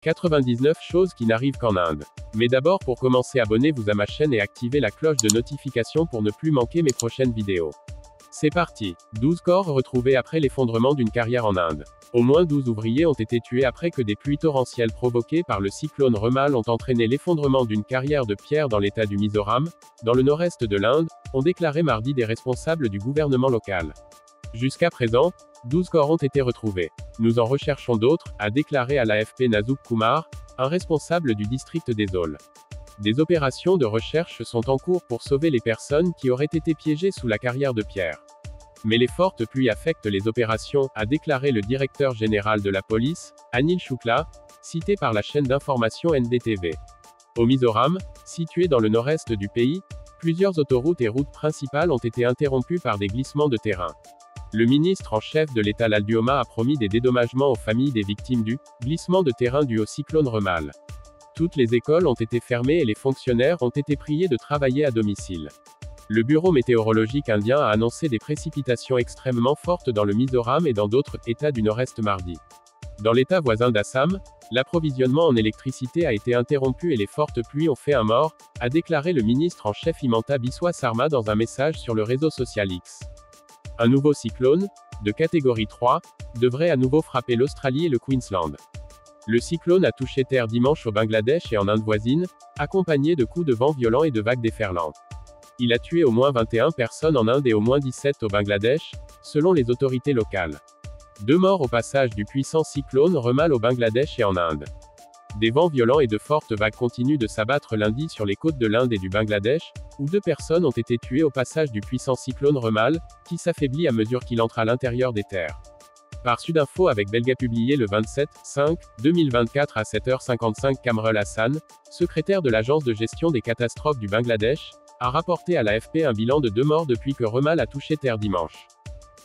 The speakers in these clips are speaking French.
99 choses qui n'arrivent qu'en Inde. Mais d'abord, pour commencer, abonnez-vous à ma chaîne et activez la cloche de notification pour ne plus manquer mes prochaines vidéos. C'est parti. 12 corps retrouvés après l'effondrement d'une carrière en Inde. Au moins 12 ouvriers ont été tués après que des pluies torrentielles provoquées par le cyclone Remal ont entraîné l'effondrement d'une carrière de pierre dans l'état du Mizoram, dans le nord-est de l'Inde, ont déclaré mardi des responsables du gouvernement local. Jusqu'à présent, 12 corps ont été retrouvés. Nous en recherchons d'autres, a déclaré à l'AFP Nazup Kumar, un responsable du district d'Aizawl. Des opérations de recherche sont en cours pour sauver les personnes qui auraient été piégées sous la carrière de pierre. Mais les fortes pluies affectent les opérations, a déclaré le directeur général de la police, Anil Shukla, cité par la chaîne d'information NDTV. Au Mizoram, situé dans le nord-est du pays, plusieurs autoroutes et routes principales ont été interrompues par des glissements de terrain. Le ministre en chef de l'État Lal Duoma a promis des dédommagements aux familles des victimes du glissement de terrain dû au cyclone Remal. Toutes les écoles ont été fermées et les fonctionnaires ont été priés de travailler à domicile. Le bureau météorologique indien a annoncé des précipitations extrêmement fortes dans le Mizoram et dans d'autres États du nord-est mardi. Dans l'État voisin d'Assam, l'approvisionnement en électricité a été interrompu et les fortes pluies ont fait un mort, a déclaré le ministre en chef Himanta Biswa Sarma dans un message sur le réseau social X. Un nouveau cyclone, de catégorie 3, devrait à nouveau frapper l'Australie et le Queensland. Le cyclone a touché terre dimanche au Bangladesh et en Inde voisine, accompagné de coups de vent violents et de vagues déferlantes. Il a tué au moins 21 personnes en Inde et au moins 17 au Bangladesh, selon les autorités locales. 2 morts au passage du puissant cyclone Remal au Bangladesh et en Inde. Des vents violents et de fortes vagues continuent de s'abattre lundi sur les côtes de l'Inde et du Bangladesh, où 2 personnes ont été tuées au passage du puissant cyclone Remal, qui s'affaiblit à mesure qu'il entre à l'intérieur des terres. Par Sudinfo avec Belga publié le 27/5/2024 à 7h55 Kamrul Hassan, secrétaire de l'agence de gestion des catastrophes du Bangladesh, a rapporté à l'AFP un bilan de 2 morts depuis que Remal a touché terre dimanche.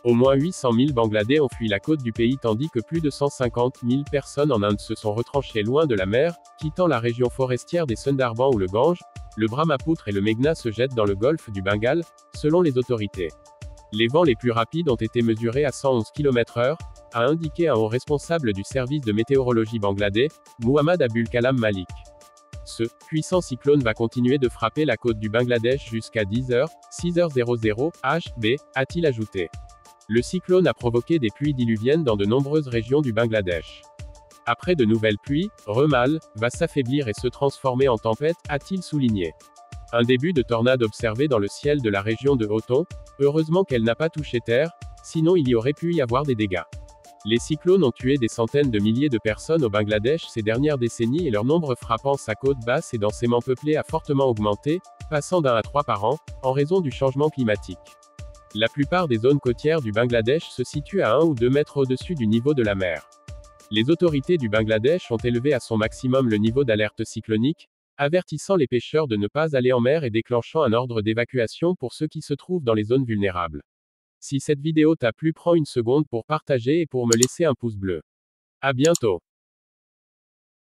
Au moins 800 000 Bangladais ont fui la côte du pays tandis que plus de 150 000 personnes en Inde se sont retranchées loin de la mer, quittant la région forestière des Sundarbans où le Gange, le Brahmapoutre et le Meghna se jettent dans le golfe du Bengale, selon les autorités. Les vents les plus rapides ont été mesurés à 111 km/h, a indiqué un haut responsable du service de météorologie bangladais, Muhammad Abul Kalam Malik. Ce puissant cyclone va continuer de frapper la côte du Bangladesh jusqu'à 10h, 6h00 HB, a-t-il ajouté. Le cyclone a provoqué des pluies diluviennes dans de nombreuses régions du Bangladesh. Après de nouvelles pluies, Remal va s'affaiblir et se transformer en tempête, a-t-il souligné. Un début de tornade observé dans le ciel de la région de Hoton, heureusement qu'elle n'a pas touché terre, sinon il y aurait pu y avoir des dégâts. Les cyclones ont tué des centaines de milliers de personnes au Bangladesh ces dernières décennies et leur nombre frappant sa côte basse et densément peuplée a fortement augmenté, passant d'1 à 3 par an, en raison du changement climatique. La plupart des zones côtières du Bangladesh se situent à 1 ou 2 mètres au-dessus du niveau de la mer. Les autorités du Bangladesh ont élevé à son maximum le niveau d'alerte cyclonique, avertissant les pêcheurs de ne pas aller en mer et déclenchant un ordre d'évacuation pour ceux qui se trouvent dans les zones vulnérables. Si cette vidéo t'a plu, prends une seconde pour partager et pour me laisser un pouce bleu. À bientôt.